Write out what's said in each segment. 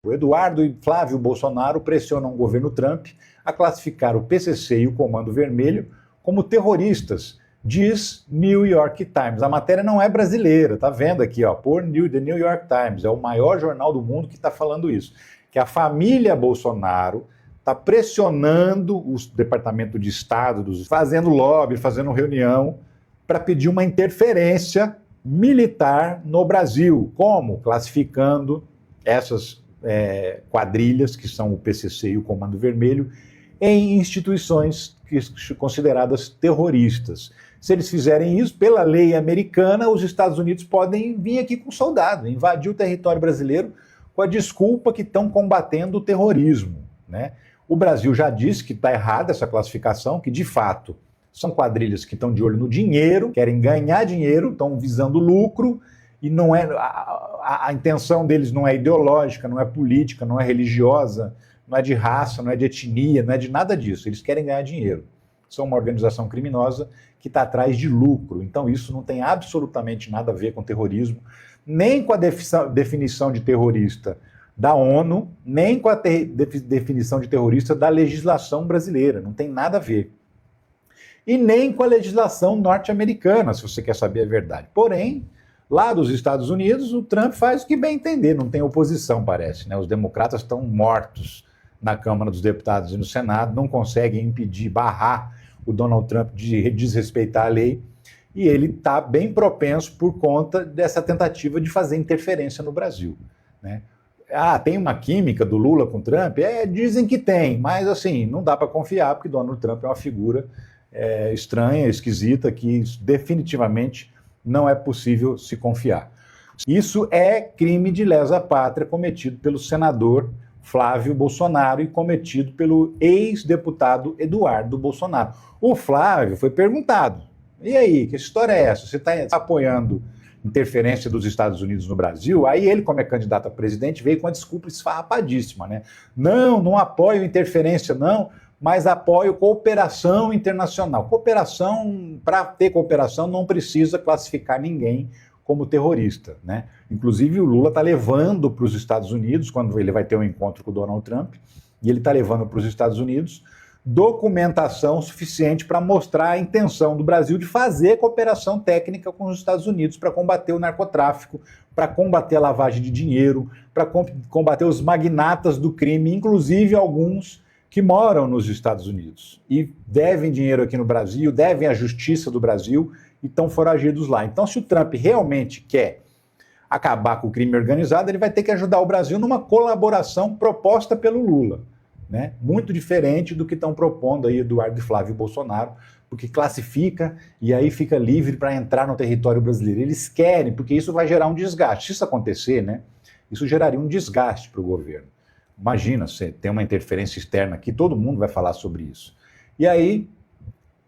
O Eduardo e Flávio Bolsonaro pressionam o governo Trump a classificar o PCC e o Comando Vermelho como terroristas, diz New York Times. A matéria não é brasileira, tá vendo aqui, ó, por The New York Times, é o maior jornal do mundo que está falando isso, que a família Bolsonaro está pressionando o Departamento de Estado, fazendo lobby, fazendo reunião, para pedir uma interferência militar no Brasil. Como? Classificando essas quadrilhas, que são o PCC e o Comando Vermelho, em instituições consideradas terroristas. Se eles fizerem isso, pela lei americana, os Estados Unidos podem vir aqui com soldado, invadir o território brasileiro com a desculpa que estão combatendo o terrorismo, né? O Brasil já disse que está errada essa classificação, que de fato são quadrilhas que estão de olho no dinheiro, querem ganhar dinheiro, estão visando lucro, e não é a intenção deles não é ideológica, não é política, não é religiosa, não é de raça, não é de etnia, não é de nada disso. Eles querem ganhar dinheiro. São uma organização criminosa que está atrás de lucro. Então isso não tem absolutamente nada a ver com terrorismo, nem com a definição de terrorista da ONU, nem com a definição de terrorista da legislação brasileira. Não tem nada a ver. E nem com a legislação norte-americana, se você quer saber a verdade. Porém, lá dos Estados Unidos, o Trump faz o que bem entender, não tem oposição, parece, né? Os democratas estão mortos na Câmara dos Deputados e no Senado, não conseguem impedir, barrar o Donald Trump de desrespeitar a lei, e ele está bem propenso por conta dessa tentativa de fazer interferência no Brasil, né? Tem uma química do Lula com o Trump? Dizem que tem, mas assim, não dá para confiar, porque Donald Trump é uma figura estranha, esquisita, que definitivamente não é possível se confiar. Isso é crime de lesa pátria cometido pelo senador Flávio Bolsonaro e cometido pelo ex-deputado Eduardo Bolsonaro. O Flávio foi perguntado, e aí, que história é essa? Você está apoiando interferência dos Estados Unidos no Brasil? Aí ele, como é candidato a presidente, veio com uma desculpa esfarrapadíssima, né? Não apoio interferência, não, mas apoio cooperação internacional. Cooperação, para ter cooperação, não precisa classificar ninguém como terrorista, né? Inclusive o Lula está levando para os Estados Unidos, quando ele vai ter um encontro com o Donald Trump, e ele está levando para os Estados Unidos documentação suficiente para mostrar a intenção do Brasil de fazer cooperação técnica com os Estados Unidos para combater o narcotráfico, para combater a lavagem de dinheiro, para combater os magnatas do crime, inclusive alguns que moram nos Estados Unidos e devem dinheiro aqui no Brasil, devem à justiça do Brasil e estão foragidos lá. Então, se o Trump realmente quer acabar com o crime organizado, ele vai ter que ajudar o Brasil numa colaboração proposta pelo Lula, né? Muito diferente do que estão propondo aí Eduardo e Flávio Bolsonaro, porque classifica e aí fica livre para entrar no território brasileiro. Eles querem, porque isso vai gerar um desgaste. Se isso acontecer, né, isso geraria um desgaste para o governo. Imagina, você tem uma interferência externa aqui, todo mundo vai falar sobre isso. E aí,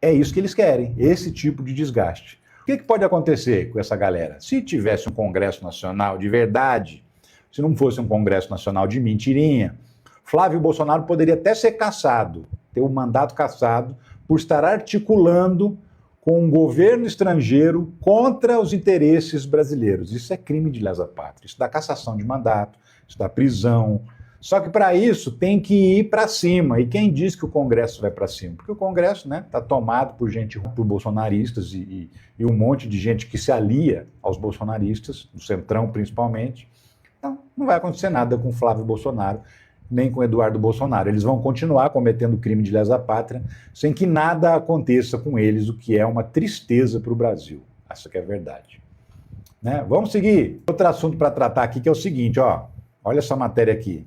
é isso que eles querem, esse tipo de desgaste. O que pode acontecer com essa galera? Se tivesse um Congresso Nacional de verdade, se não fosse um Congresso Nacional de mentirinha, Flávio Bolsonaro poderia até ser cassado, ter o mandato cassado, por estar articulando com um governo estrangeiro contra os interesses brasileiros. Isso é crime de lesa pátria, isso dá cassação de mandato, isso dá prisão. Só que para isso tem que ir para cima. E quem diz que o Congresso vai para cima? Porque o Congresso, né, está tomado por bolsonaristas e um monte de gente que se alia aos bolsonaristas, do Centrão principalmente. Então não vai acontecer nada com Flávio Bolsonaro, nem com Eduardo Bolsonaro. Eles vão continuar cometendo crime de lesa pátria sem que nada aconteça com eles, o que é uma tristeza para o Brasil. Essa que é a verdade, né? Vamos seguir. Outro assunto para tratar aqui que é o seguinte, ó. Olha essa matéria aqui.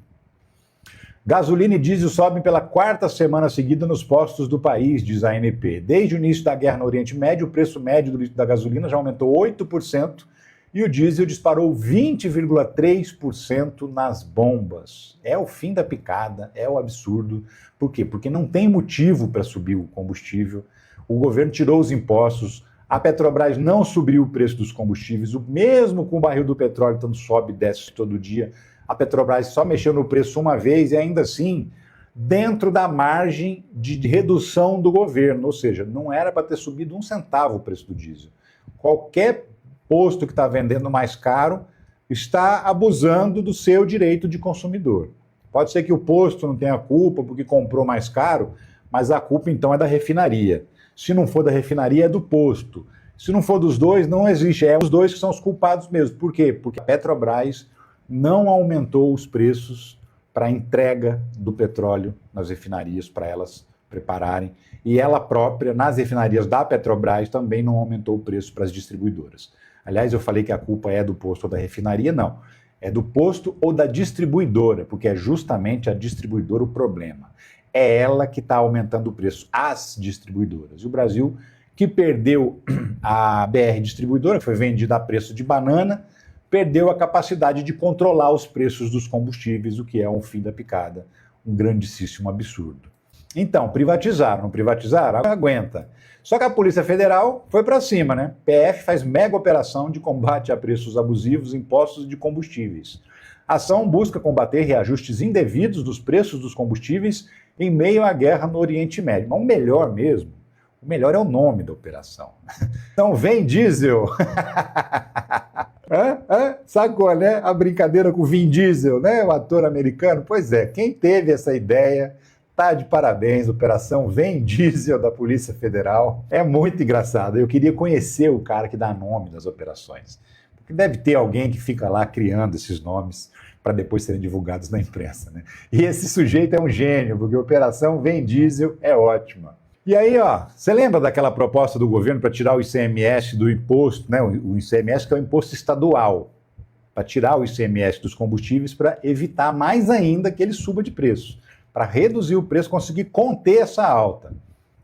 Gasolina e diesel sobem pela quarta semana seguida nos postos do país, diz a ANP. Desde o início da guerra no Oriente Médio, o preço médio do litro da gasolina já aumentou 8%, e o diesel disparou 20,3% nas bombas. É o fim da picada, é o absurdo. Por quê? Porque não tem motivo para subir o combustível. O governo tirou os impostos, a Petrobras não subiu o preço dos combustíveis, mesmo com o barril do petróleo tanto sobe e desce todo dia. A Petrobras só mexeu no preço uma vez e ainda assim dentro da margem de redução do governo, ou seja, não era para ter subido um centavo o preço do diesel. Qualquer posto que está vendendo mais caro está abusando do seu direito de consumidor. Pode ser que o posto não tenha culpa porque comprou mais caro, mas a culpa então é da refinaria. Se não for da refinaria, é do posto. Se não for dos dois, não existe. É os dois que são os culpados mesmo. Por quê? Porque a Petrobras não aumentou os preços para a entrega do petróleo nas refinarias, para elas prepararem. E ela própria, nas refinarias da Petrobras, também não aumentou o preço para as distribuidoras. Aliás, eu falei que a culpa é do posto ou da refinaria, não. É do posto ou da distribuidora, porque é justamente a distribuidora o problema. É ela que está aumentando o preço, as distribuidoras. E o Brasil, que perdeu a BR Distribuidora, que foi vendida a preço de banana, perdeu a capacidade de controlar os preços dos combustíveis, o que é um fim da picada, um grandíssimo absurdo. Então, privatizaram, não privatizaram? Aguenta. Só que a Polícia Federal foi para cima, né? PF faz mega operação de combate a preços abusivos, impostos de combustíveis. A ação busca combater reajustes indevidos dos preços dos combustíveis em meio à guerra no Oriente Médio. Mas o melhor mesmo, o melhor é o nome da operação. Então vem diesel. Sacou, né? A brincadeira com o Vin Diesel, né? O ator americano. Pois é, quem teve essa ideia tá de parabéns. Operação Vem Diesel da Polícia Federal. É muito engraçado. Eu queria conhecer o cara que dá nome das operações. Porque deve ter alguém que fica lá criando esses nomes para depois serem divulgados na imprensa, né? E esse sujeito é um gênio, porque a Operação Vem Diesel é ótima. E aí, ó, você lembra daquela proposta do governo para tirar o ICMS do imposto, né? O ICMS que é o imposto estadual, para tirar o ICMS dos combustíveis para evitar mais ainda que ele suba de preço, para reduzir o preço, conseguir conter essa alta.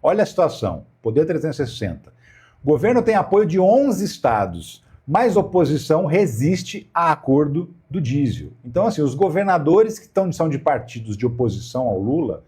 Olha a situação, Poder 360. O governo tem apoio de 11 estados, mas oposição resiste a acordo do diesel. Então, assim, os governadores que são de partidos de oposição ao Lula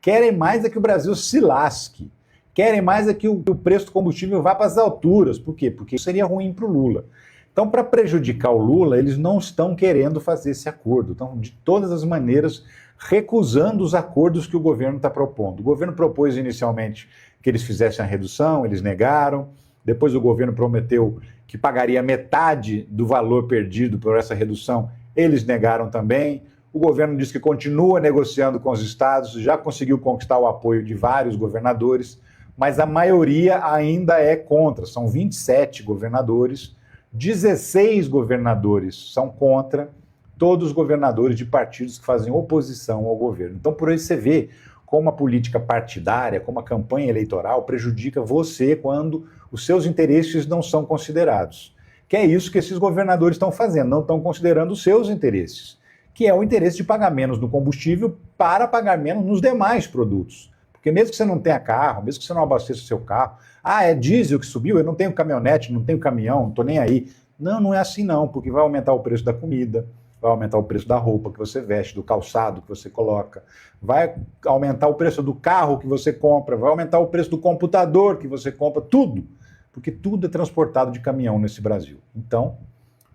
querem mais é que o Brasil se lasque, querem mais é que o preço do combustível vá para as alturas. Por quê? Porque isso seria ruim para o Lula. Então, para prejudicar o Lula, eles não estão querendo fazer esse acordo. Estão, de todas as maneiras, recusando os acordos que o governo está propondo. O governo propôs inicialmente que eles fizessem a redução, eles negaram. Depois o governo prometeu que pagaria metade do valor perdido por essa redução, eles negaram também. O governo diz que continua negociando com os estados, já conseguiu conquistar o apoio de vários governadores, mas a maioria ainda é contra. São 27 governadores, 16 governadores são contra, todos os governadores de partidos que fazem oposição ao governo. Então, por isso você vê como a política partidária, como a campanha eleitoral prejudica você quando os seus interesses não são considerados. Que é isso que esses governadores estão fazendo, não estão considerando os seus interesses, que é o interesse de pagar menos no combustível para pagar menos nos demais produtos. Porque mesmo que você não tenha carro, mesmo que você não abasteça o seu carro, é diesel que subiu, eu não tenho caminhonete, não tenho caminhão, não estou nem aí. Não, não é assim não, porque vai aumentar o preço da comida, vai aumentar o preço da roupa que você veste, do calçado que você coloca, vai aumentar o preço do carro que você compra, vai aumentar o preço do computador que você compra, tudo, porque tudo é transportado de caminhão nesse Brasil. Então,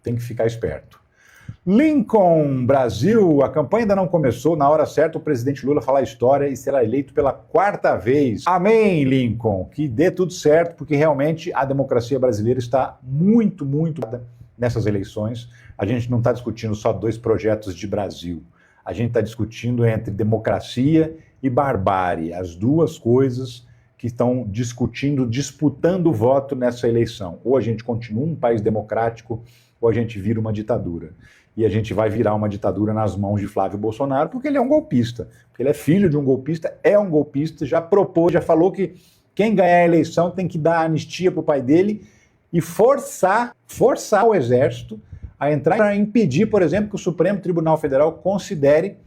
tem que ficar esperto. Lincoln, Brasil, a campanha ainda não começou, na hora certa o presidente Lula falar a história e será eleito pela 4ª vez. Amém, Lincoln, que dê tudo certo, porque realmente a democracia brasileira está muito nessas eleições. A gente não está discutindo só 2 projetos de Brasil, a gente está discutindo entre democracia e barbárie, as duas coisas que estão disputando o voto nessa eleição. Ou a gente continua um país democrático, ou a gente vira uma ditadura. E a gente vai virar uma ditadura nas mãos de Flávio Bolsonaro, porque ele é um golpista. Porque ele é filho de um golpista, é um golpista, já propôs, já falou que quem ganhar a eleição tem que dar anistia para o pai dele e forçar o exército a entrar para impedir, por exemplo, que o Supremo Tribunal Federal considere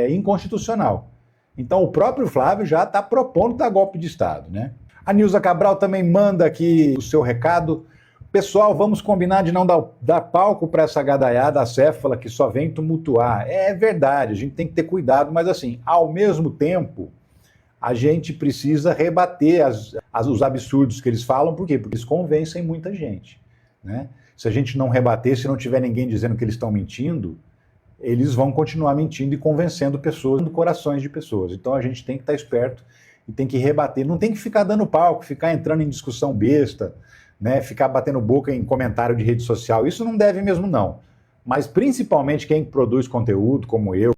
inconstitucional. Então o próprio Flávio já está propondo dar golpe de Estado, né? A Nilza Cabral também manda aqui o seu recado. Pessoal, vamos combinar de não dar palco para essa gadaiada acéfala que só vem tumultuar. É verdade, a gente tem que ter cuidado, mas assim, ao mesmo tempo, a gente precisa rebater os absurdos que eles falam. Por quê? Porque eles convencem muita gente, né? Se a gente não rebater, se não tiver ninguém dizendo que eles estão mentindo, eles vão continuar mentindo e convencendo pessoas, corações de pessoas. Então a gente tem que estar esperto e tem que rebater. Não tem que ficar dando palco, ficar entrando em discussão besta, né? Ficar batendo boca em comentário de rede social. Isso não deve mesmo, não. mas principalmente quem produz conteúdo, como eu,